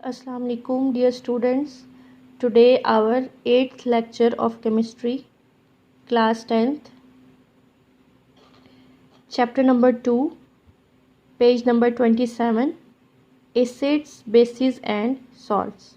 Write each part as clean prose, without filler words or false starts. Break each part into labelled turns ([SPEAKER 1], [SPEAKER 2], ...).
[SPEAKER 1] Assalamu alaikum dear students. Today our 8th lecture of chemistry, class 10th, chapter number 2, page number 27, acids, bases and salts.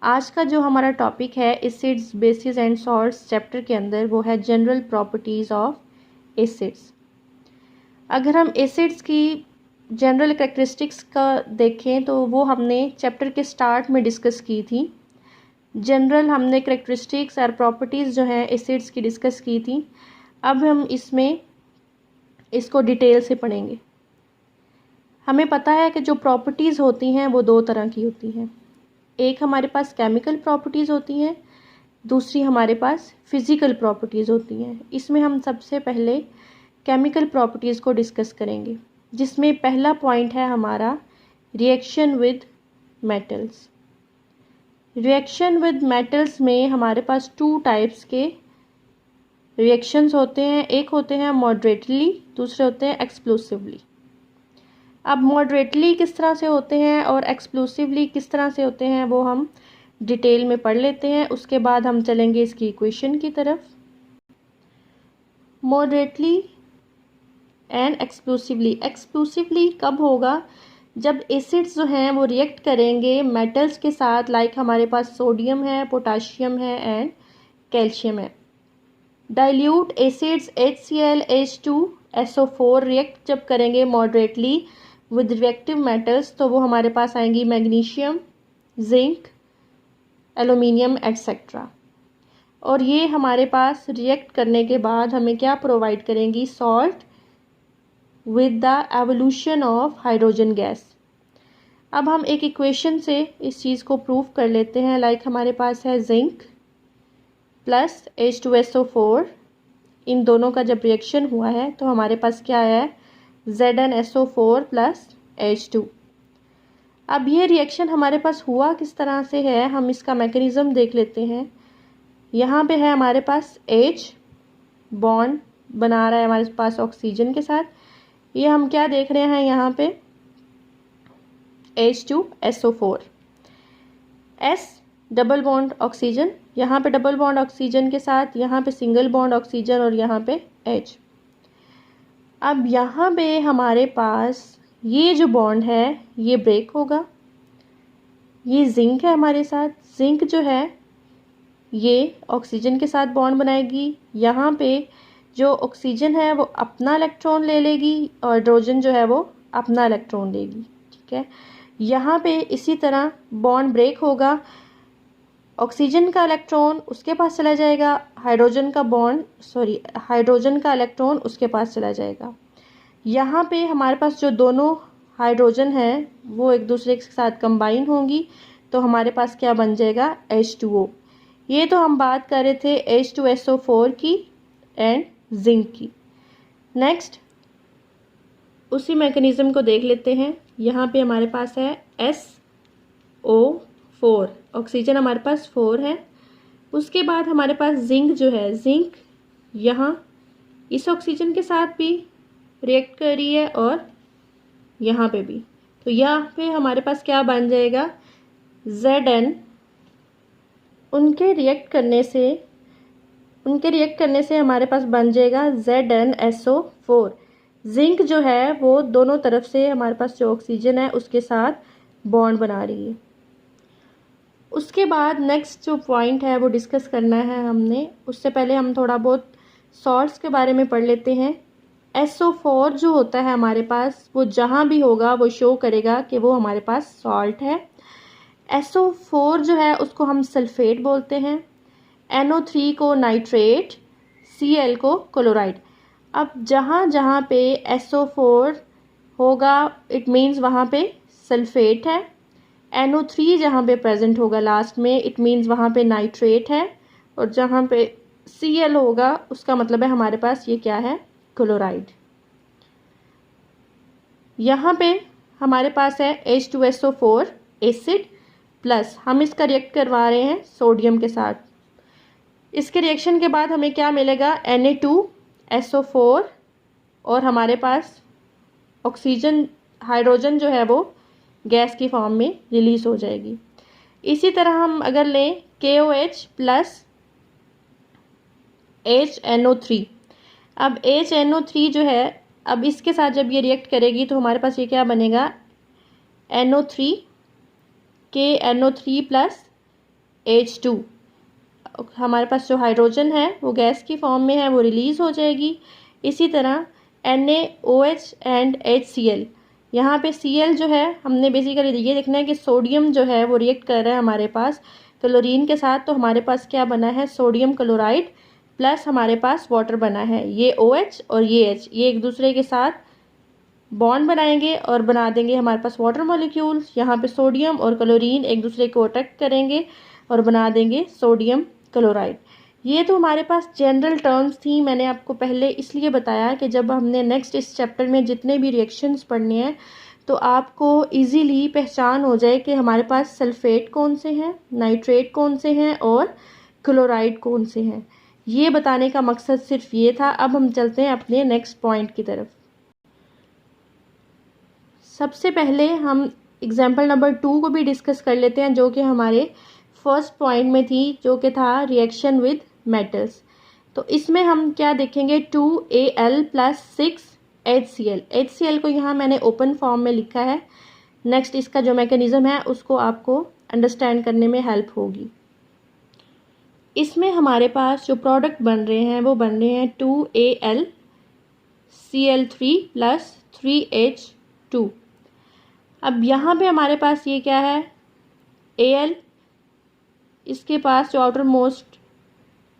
[SPEAKER 1] आज का जो हमारा topic है acids, basis and salts chapter के अंदर वो है जनरल प्रॉपर्टीज़ ऑफ एसिड्स. अगर हम एसिड्स की जनरल करैक्टरिस्टिक्स का देखें तो वो हमने चैप्टर के स्टार्ट में डिस्कस की थी. जनरल हमने करैक्टरिस्टिक्स और प्रॉपर्टीज़ जो हैं एसिड्स की डिस्कस की थी. अब हम इसको डिटेल से पढ़ेंगे. हमें पता है कि जो प्रॉपर्टीज़ होती हैं वो दो तरह की होती हैं. एक हमारे पास केमिकल प्रॉपर्टीज़ होती हैं, दूसरी हमारे पास फिज़िकल प्रॉपर्टीज़ होती हैं. इसमें हम सबसे पहले केमिकल प्रॉपर्टीज़ को डिस्कस करेंगे, जिसमें पहला पॉइंट है हमारा reaction with metals. Reaction with metals में हमारे पास टू टाइप्स के रिएक्शंस होते हैं. एक होते हैं मॉडरेटली, दूसरे होते हैं एक्सप्लोसिवली. अब मॉडरेटली किस तरह से होते हैं और एक्सप्लोसिवली किस तरह से होते हैं वो हम डिटेल में पढ़ लेते हैं. उसके बाद हम चलेंगे इसकी इक्वेशन की तरफ. Moderately and explosively. एक्सप्लोसिवली कब होगा? जब एसिड्स जो हैं वो रिएक्ट करेंगे मेटल्स के साथ. लाइक हमारे पास सोडियम है, पोटाशियम है एंड कैल्शियम है. Dilute acids HCl, H2SO4 react जब करेंगे मॉडरेटली विद रिएक्टिव मेटल्स तो वो हमारे पास आएंगी मैग्नीशियम, जिंक, एल्यूमिनियम एट्सेट्रा. और ये हमारे पास रिएक्ट करने के बाद हमें क्या प्रोवाइड करेंगी? Salt with the evolution of hydrogen gas. अब हम एक इक्वेशन से इस चीज़ को प्रूव कर लेते हैं. लाइक हमारे पास है जिंक प्लस H2SO4. इन दोनों का जब रिएक्शन हुआ है तो हमारे पास क्या है? ZnSO4 plus H2. अब ये रिएक्शन हमारे पास हुआ किस तरह से है, हम इसका मैकेनिज़्म देख लेते हैं. यहाँ पे है हमारे पास H बॉन्ड बना रहा है हमारे पास ऑक्सीजन के साथ. ये हम क्या देख रहे हैं यहाँ पे? H2SO4. S double bond oxygen, यहाँ पे डबल बॉन्ड ऑक्सीजन के साथ यहाँ पे सिंगल बॉन्ड ऑक्सीजन और यहाँ पे H. अब यहाँ पे हमारे पास ये जो बॉन्ड है ये ब्रेक होगा. ये जिंक है हमारे साथ. जिंक जो है ये ऑक्सीजन के साथ बॉन्ड बनाएगी. यहाँ पे जो ऑक्सीजन है वो अपना इलेक्ट्रॉन ले लेगी और हाइड्रोजन जो है वो अपना इलेक्ट्रॉन लेगी. ठीक है. यहाँ पे इसी तरह बॉन्ड ब्रेक होगा. ऑक्सीजन का इलेक्ट्रॉन उसके पास चला जाएगा, हाइड्रोजन का इलेक्ट्रॉन उसके पास चला जाएगा. यहाँ पे हमारे पास जो दोनों हाइड्रोजन हैं वो एक दूसरे के साथ कंबाइन होंगी तो हमारे पास क्या बन जाएगा? H2O. ये तो हम बात कर रहे थे H2SO4 की एंड जिंक की. नेक्स्ट उसी मैकेनिज़्म को देख लेते हैं. यहाँ पे हमारे पास है SO4. ऑक्सीजन हमारे पास 4 है. उसके बाद हमारे पास जिंक जो है, जिंक यहाँ इस ऑक्सीजन के साथ भी रिएक्ट कर रही है और यहाँ पे भी. तो यहाँ पे हमारे पास क्या बन जाएगा? Zn. उनके रिएक्ट करने से हमारे पास बन जाएगा ZnSO4. जिंक जो है वो दोनों तरफ से हमारे पास जो ऑक्सीजन है उसके साथ बॉन्ड बना रही है. उसके बाद नेक्स्ट जो पॉइंट है वो डिस्कस करना है हमने. उससे पहले हम थोड़ा बहुत सॉल्ट्स के बारे में पढ़ लेते हैं. SO4 जो होता है हमारे पास वो जहाँ भी होगा वो शो करेगा कि वो हमारे पास सॉल्ट है. SO4 जो है उसको हम सल्फेट बोलते हैं. NO3 को नाइट्रेट, Cl को क्लोराइड. अब जहाँ जहाँ पे SO4 होगा इट मीन्स वहाँ पे सल्फेट है. NO3 जहाँ पे प्रेजेंट होगा लास्ट में इट मीन्स वहाँ पे नाइट्रेट है. और जहाँ पे Cl होगा उसका मतलब है हमारे पास ये क्या है? क्लोराइड. यहाँ पे हमारे पास है H2SO4 एसिड प्लस हम इसका रिएक्ट करवा रहे हैं सोडियम के साथ. इसके रिएक्शन के बाद हमें क्या मिलेगा? Na2SO4 और हमारे पास ऑक्सीजन हाइड्रोजन जो है वो गैस की फॉर्म में रिलीज़ हो जाएगी। इसी तरह हम अगर लें KOH प्लस HNO3, अब HNO3 जो है, अब इसके साथ जब ये रिएक्ट करेगी तो हमारे पास ये क्या बनेगा, NO3 KNO3 प्लस H2। हमारे पास जो हाइड्रोजन है वो गैस की फॉर्म में है, वो रिलीज़ हो जाएगी। इसी तरह NaOH एंड HCl, यहाँ पे Cl जो है हमने बेसिकली ये देखना है कि सोडियम जो है वो रिएक्ट कर रहा है हमारे पास क्लोरीन के साथ, तो हमारे पास क्या बना है, सोडियम क्लोराइड प्लस हमारे पास वाटर बना है। ये OH और ये H, ये एक दूसरे के साथ बॉन्ड बनाएंगे और बना देंगे हमारे पास वाटर मॉलिक्यूल्स। यहाँ पे सोडियम और क्लोरीन एक दूसरे को अट्रैक्ट करेंगे और बना देंगे सोडियम क्लोराइड। ये तो हमारे पास जनरल टर्म्स थी, मैंने आपको पहले इसलिए बताया कि जब हमने नेक्स्ट इस चैप्टर में जितने भी रिएक्शंस पढ़ने हैं तो आपको इजीली पहचान हो जाए कि हमारे पास सल्फेट कौन से हैं, नाइट्रेट कौन से हैं और क्लोराइड कौन से हैं। ये बताने का मकसद सिर्फ ये था। अब हम चलते हैं अपने नेक्स्ट पॉइंट की तरफ। सबसे पहले हम एग्जाम्पल नंबर 2 को भी डिस्कस कर लेते हैं, जो कि हमारे फर्स्ट पॉइंट में थी, जो कि था रिएक्शन विद मेटल्स। तो इसमें हम क्या देखेंगे, 2Al प्लस 6HCl। HCl को यहाँ मैंने ओपन फॉर्म में लिखा है। नेक्स्ट इसका जो मैकेनिज्म है उसको आपको अंडरस्टैंड करने में हेल्प होगी। इसमें हमारे पास जो प्रोडक्ट बन रहे हैं वो बन रहे हैं 2AlCl3 प्लस 3H2। अब यहाँ पे हमारे पास ये क्या है, Al, इसके पास जो आउटर मोस्ट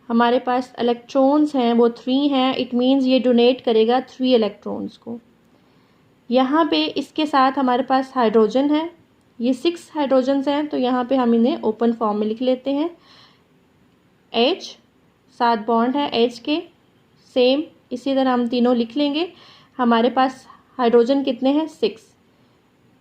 [SPEAKER 1] हमारे पास इलेक्ट्रॉन्स हैं वो 3 हैं। इट मीन्स ये डोनेट करेगा 3 इलेक्ट्रॉन्स को। यहाँ पे इसके साथ हमारे पास हाइड्रोजन है, ये 6 हाइड्रोजन्स हैं, तो यहाँ पे हम इन्हें ओपन फॉर्म में लिख लेते हैं। H, 7 बॉन्ड है H के, सेम इसी तरह हम तीनों लिख लेंगे। हमारे पास हाइड्रोजन कितने हैं, 6।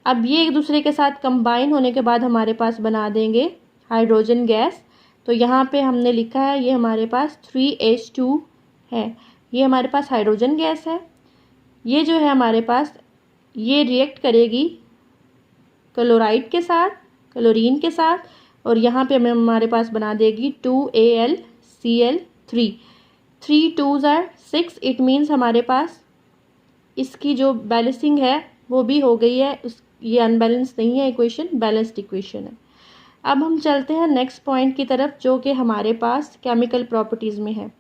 [SPEAKER 1] अब ये एक दूसरे के साथ कंबाइन होने के बाद हमारे पास बना देंगे हाइड्रोजन गैस। तो यहाँ पे हमने लिखा है ये हमारे पास 3H2 है, ये हमारे पास हाइड्रोजन गैस है। ये जो है हमारे पास ये रिएक्ट करेगी क्लोराइड के साथ, क्लोरीन के साथ, और यहाँ पे हमारे पास बना देगी 2AlCl3। 3 2s are 6। It means हमारे पास इसकी जो बैलेंसिंग है वो भी हो गई है। ये अनबैलेंस नहीं है इक्वेशन, बैलेंस्ड इक्वेशन है। अब हम चलते हैं नेक्स्ट पॉइंट की तरफ, जो कि हमारे पास केमिकल प्रॉपर्टीज़ में है,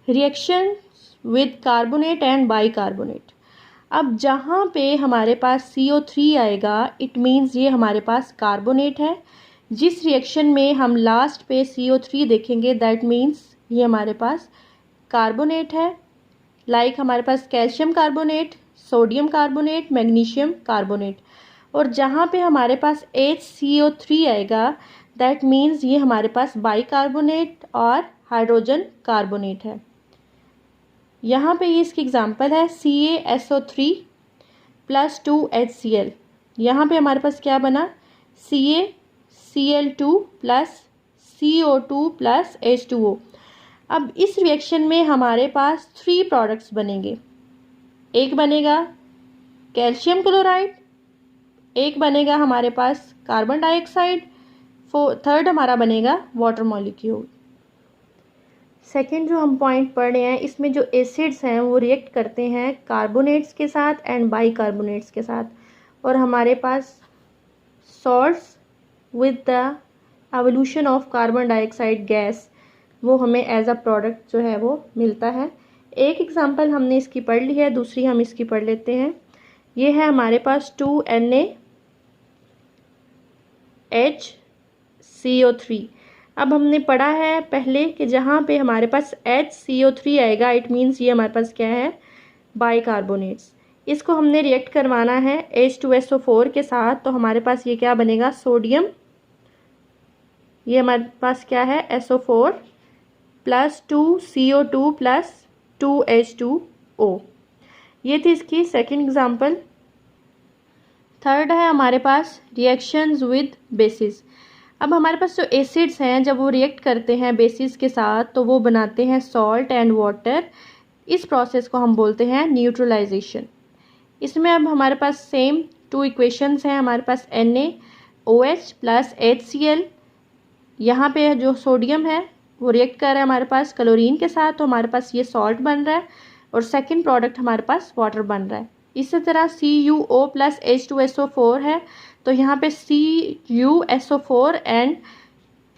[SPEAKER 1] reaction with carbonate and bicarbonate. अब जहाँ पे हमारे पास CO3 आएगा, इट मीन्स ये हमारे पास कार्बोनेट है। जिस रिएक्शन में हम लास्ट पे CO3 देखेंगे, दैट मीन्स ये हमारे पास कार्बोनेट है। लाइक हमारे पास calcium carbonate, sodium carbonate, magnesium carbonate. और जहाँ पे हमारे पास HCO3 आएगा, दैट मीन्स ये हमारे पास बाइकार्बोनेट और हाइड्रोजन कार्बोनेट है। यहाँ पे ये इसकी एग्जांपल है CaSO3 प्लस 2HCl। यहाँ पे हमारे पास क्या बना, CaCl2 plus CO2 plus H2O। अब इस रिएक्शन में हमारे पास 3 प्रोडक्ट्स बनेंगे। एक बनेगा कैल्शियम क्लोराइड, एक बनेगा हमारे पास कार्बन डाइऑक्साइड, थर्ड हमारा बनेगा वाटर मॉलिक्यूल। सेकेंड जो हम पॉइंट पढ़ रहे हैं, इसमें जो एसिड्स हैं वो रिएक्ट करते हैं कार्बोनेट्स के साथ एंड बाइकार्बोनेट्स के साथ, और हमारे पास salts with the evolution of carbon dioxide gas वो हमें एज अ प्रोडक्ट जो है वो मिलता है। एक एग्जांपल हमने इसकी पढ़ ली है, दूसरी हम इसकी पढ़ लेते हैं। ये है हमारे पास 2NaHCO3। अब हमने पढ़ा है पहले कि जहाँ पे हमारे पास HCO3 आएगा, इट मीन्स ये हमारे पास क्या है, बाइकार्बोनेट्स। इसको हमने रिएक्ट करवाना है H2SO4 के साथ, तो हमारे पास ये क्या बनेगा, सोडियम, ये हमारे पास क्या है, SO4 plus 2CO2 plus 2H2O। ये थी इसकी सेकेंड एग्जाम्पल। थर्ड है हमारे पास रिएक्शंस विद बेसिस। अब हमारे पास जो एसिड्स हैं जब वो रिएक्ट करते हैं बेसिस के साथ तो वो बनाते हैं सॉल्ट एंड वाटर। इस प्रोसेस को हम बोलते हैं न्यूट्रलाइजेशन। इसमें अब हमारे पास सेम टू इक्वेशंस हैं हमारे पास NaOH प्लस HCl। यहाँ पे जो सोडियम है वो रिएक्ट कर रहा है हमारे पास क्लोरीन के साथ, तो हमारे पास ये सॉल्ट बन रहा है और सेकंड प्रोडक्ट हमारे पास वाटर बन रहा है। इसी तरह CuO प्लस H2SO4 है, तो यहाँ पे CuSO4 एंड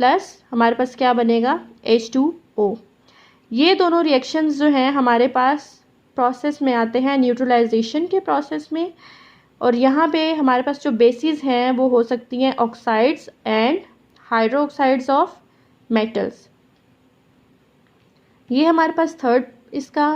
[SPEAKER 1] प्लस हमारे पास क्या बनेगा H2O। ये दोनों रिएक्शंस जो हैं हमारे पास प्रोसेस में आते हैं न्यूट्रलाइजेशन के प्रोसेस में, और यहाँ पे हमारे पास जो बेसिस हैं वो हो सकती हैं oxides and hydroxides of metals. ये हमारे पास थर्ड इसका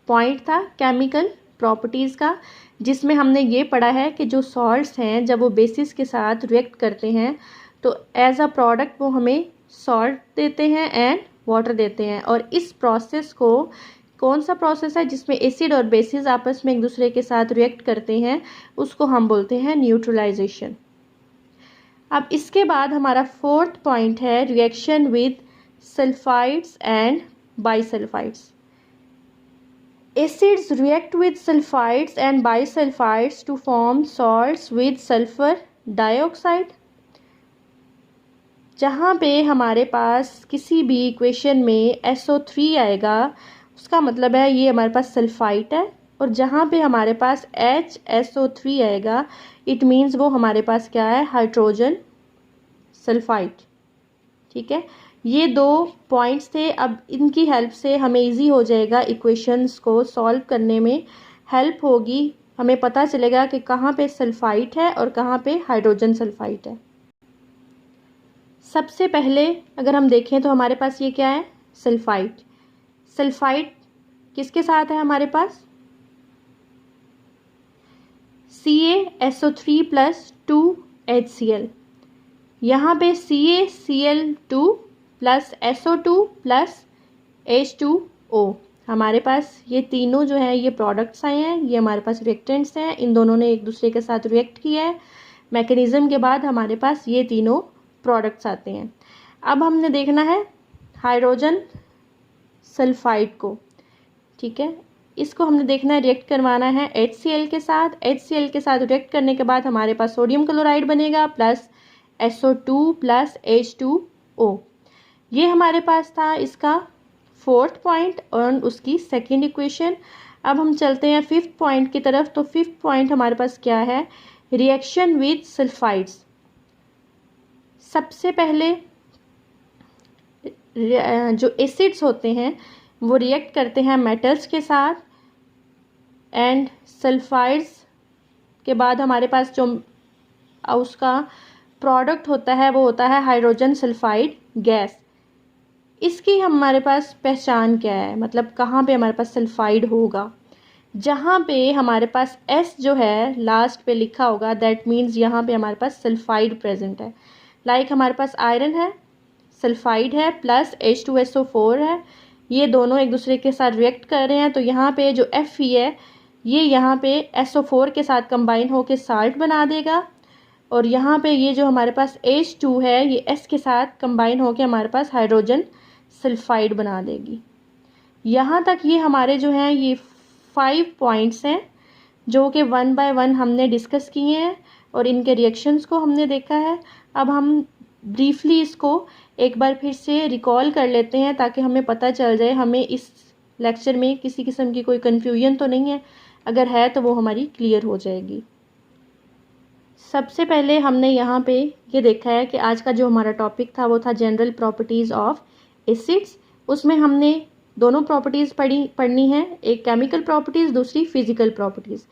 [SPEAKER 1] पॉइंट था केमिकल प्रॉपर्टीज़ का, जिसमें हमने ये पढ़ा है कि जो सॉल्ट्स हैं जब वो बेसिस के साथ रिएक्ट करते हैं तो एज अ प्रोडक्ट वो हमें सॉल्ट देते हैं एंड वाटर देते हैं। और इस प्रोसेस को, कौन सा प्रोसेस है जिसमें एसिड और बेसिस आपस में एक दूसरे के साथ रिएक्ट करते हैं, उसको हम बोलते हैं न्यूट्रलाइजेशन। अब इसके बाद हमारा फोर्थ पॉइंट है reaction with sulphides and bisulphides. Acids react with sulfides and bisulfides to form salts with sulfur dioxide। जहाँ पे हमारे पास किसी भी इक्वेशन में SO3 आएगा उसका मतलब है ये हमारे पास सल्फाइड है, और जहाँ पे हमारे पास HSO3 आएगा इट मीन्स वो हमारे पास क्या है, हाइड्रोजन सल्फाइड। ठीक है, ये दो पॉइंट्स थे। अब इनकी हेल्प से हमें इजी हो जाएगा इक्वेशंस को सॉल्व करने में, हेल्प होगी, हमें पता चलेगा कि कहाँ पे सल्फाइड है और कहाँ पे हाइड्रोजन सल्फाइड है। सबसे पहले अगर हम देखें तो हमारे पास ये क्या है, सल्फाइड। सल्फाइड किसके साथ है हमारे पास, CaSO3 प्लस 2HCl। यहाँ पे CaCl2 plus SO2 plus H2O। हमारे पास ये तीनों जो हैं ये प्रोडक्ट्स आए हैं, ये हमारे पास रिएक्टेंट्स हैं, इन दोनों ने एक दूसरे के साथ रिएक्ट किया है मैकेनिज्म के बाद हमारे पास ये तीनों प्रोडक्ट्स आते हैं। अब हमने देखना है हाइड्रोजन सल्फाइड को। ठीक है, इसको हमने देखना है, रिएक्ट करवाना है HCl के साथ। HCl के साथ रिएक्ट करने के बाद हमारे पास सोडियम क्लोराइड बनेगा प्लस SO2 प्लस H2O। ये हमारे पास था इसका फोर्थ पॉइंट और उसकी सेकंड इक्वेशन। अब हम चलते हैं फिफ्थ पॉइंट की तरफ। तो फिफ्थ पॉइंट हमारे पास क्या है, रिएक्शन विद सल्फाइड्स। सबसे पहले जो एसिड्स होते हैं वो रिएक्ट करते हैं मेटल्स के साथ, एंड सल्फाइड्स के बाद हमारे पास जो उसका प्रोडक्ट होता है वो होता है हाइड्रोजन सल्फाइड गैस। इसकी हमारे पास पहचान क्या है, मतलब कहाँ पे हमारे पास सल्फाइड होगा, जहाँ पे हमारे पास S जो है लास्ट पे लिखा होगा दैट मीन्स यहाँ पे हमारे पास सल्फाइड प्रेजेंट है। लाइक हमारे पास आयरन है, सल्फाइड है प्लस H2SO4 है, ये दोनों एक दूसरे के साथ रिएक्ट कर रहे हैं, तो यहाँ पे जो Fe है ये यहाँ पे SO4 के साथ कंबाइन होकर साल्ट बना देगा, और यहाँ पे ये जो हमारे पास H2 है ये S के साथ कंबाइन होकर हमारे पास हाइड्रोजन सल्फाइड बना देगी। यहाँ तक ये हमारे जो हैं ये 5 पॉइंट्स हैं जो कि 1 बाय 1 हमने डिस्कस किए हैं और इनके रिएक्शंस को हमने देखा है। अब हम ब्रीफली इसको एक बार फिर से रिकॉल कर लेते हैं ताकि हमें पता चल जाए, हमें इस लेक्चर में किसी किस्म की कोई कन्फ्यूजन तो नहीं है, अगर है तो वो हमारी क्लियर हो जाएगी। सबसे पहले हमने यहाँ पे ये देखा है कि आज का जो हमारा टॉपिक था वो था जनरल प्रॉपर्टीज़ ऑफ एसिड्स। उसमें हमने दोनों प्रॉपर्टीज़ पढ़नी है, एक केमिकल प्रॉपर्टीज़, दूसरी फिजिकल प्रॉपर्टीज़।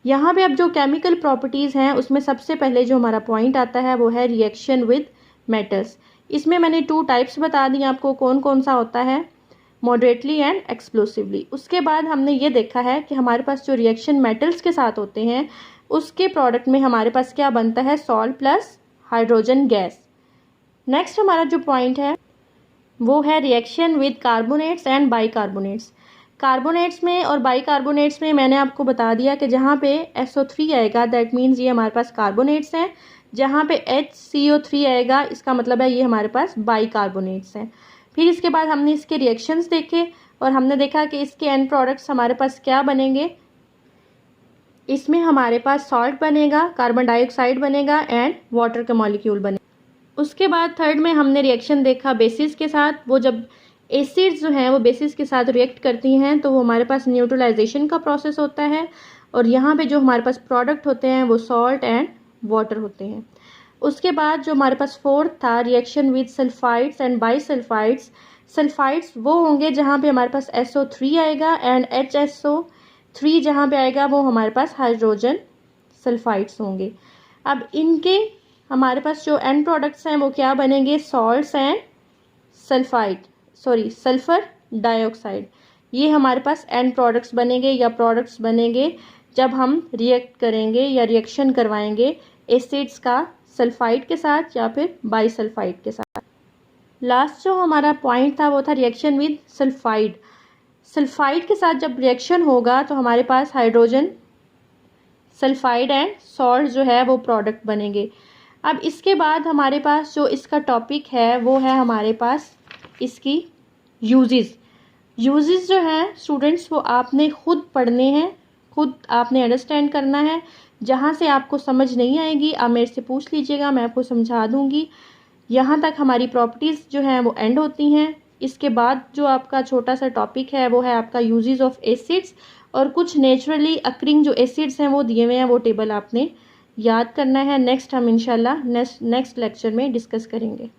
[SPEAKER 1] यहाँ पे अब जो केमिकल प्रॉपर्टीज़ हैं उसमें सबसे पहले जो हमारा पॉइंट आता है वो है रिएक्शन विद मेटल्स। इसमें मैंने 2 टाइप्स बता दी आपको कौन कौन सा होता है, मॉडरेटली एंड एक्सप्लोसिवली। उसके बाद हमने ये देखा है कि हमारे पास जो रिएक्शन मेटल्स के साथ होते हैं उसके प्रोडक्ट में हमारे पास क्या बनता है, salt plus hydrogen gas. Next हमारा जो पॉइंट है वो है reaction with carbonates and bicarbonates. Carbonates में और बाइकार्बोनेट्स में मैंने आपको बता दिया कि जहाँ पे SO3 आएगा दैट मीन्स ये हमारे पास कार्बोनेट्स हैं, जहाँ पे HCO3 आएगा इसका मतलब है ये हमारे पास बाइकार्बोनेट्स हैं। फिर इसके बाद हमने इसके रिएक्शंस देखे और हमने देखा कि इसके एंड प्रोडक्ट्स हमारे पास क्या बनेंगे, इसमें हमारे पास सॉल्ट बनेगा, कार्बन डाइऑक्साइड बनेगा एंड वाटर के मॉलिक्यूल बनेगा। उसके बाद थर्ड में हमने रिएक्शन देखा बेसिस के साथ। वो जब एसिड्स जो हैं वो बेसिस के साथ रिएक्ट करती हैं तो वो हमारे पास न्यूट्रलाइजेशन का प्रोसेस होता है, और यहाँ पे जो हमारे पास प्रोडक्ट होते हैं वो सॉल्ट एंड वाटर होते हैं। उसके बाद जो हमारे पास फोर्थ था reaction with sulphides and bisulphides. Sulphides वो होंगे जहाँ पे हमारे पास SO3 आएगा, एंड HSO3 जहाँ पे आएगा वो हमारे पास हाइड्रोजन सल्फाइड्स होंगे। अब इनके हमारे पास जो एंड प्रोडक्ट्स हैं वो क्या बनेंगे, सॉल्ट्स एंड सल्फर डाइऑक्साइड। ये हमारे पास एंड प्रोडक्ट्स बनेंगे या प्रोडक्ट्स बनेंगे जब हम रिएक्ट करेंगे या रिएक्शन करवाएंगे एसिड्स का सल्फाइड के साथ या फिर बाईसल्फाइड के साथ। लास्ट जो हमारा पॉइंट था वो था रिएक्शन विद सल्फाइड। सल्फाइड के साथ जब रिएक्शन होगा तो हमारे पास हाइड्रोजन सल्फाइड एंड सॉल्ट जो है वो प्रोडक्ट बनेंगे। अब इसके बाद हमारे पास जो इसका टॉपिक है वो है हमारे पास इसकी यूजेस जो हैं स्टूडेंट्स वो आपने खुद पढ़ने हैं, खुद आपने अंडरस्टैंड करना है। जहाँ से आपको समझ नहीं आएगी आप मेरे से पूछ लीजिएगा, मैं आपको समझा दूँगी। यहाँ तक हमारी प्रॉपर्टीज़ जो हैं वो एंड होती हैं। इसके बाद जो आपका छोटा सा टॉपिक है वो है आपका यूजेस ऑफ एसिड्स, और कुछ नेचुरली अक्रिंग जो एसिड्स हैं वो दिए हुए हैं, वो टेबल आपने याद करना है। नेक्स्ट हम इंशाल्लाह नेक्स्ट लेक्चर में डिस्कस करेंगे।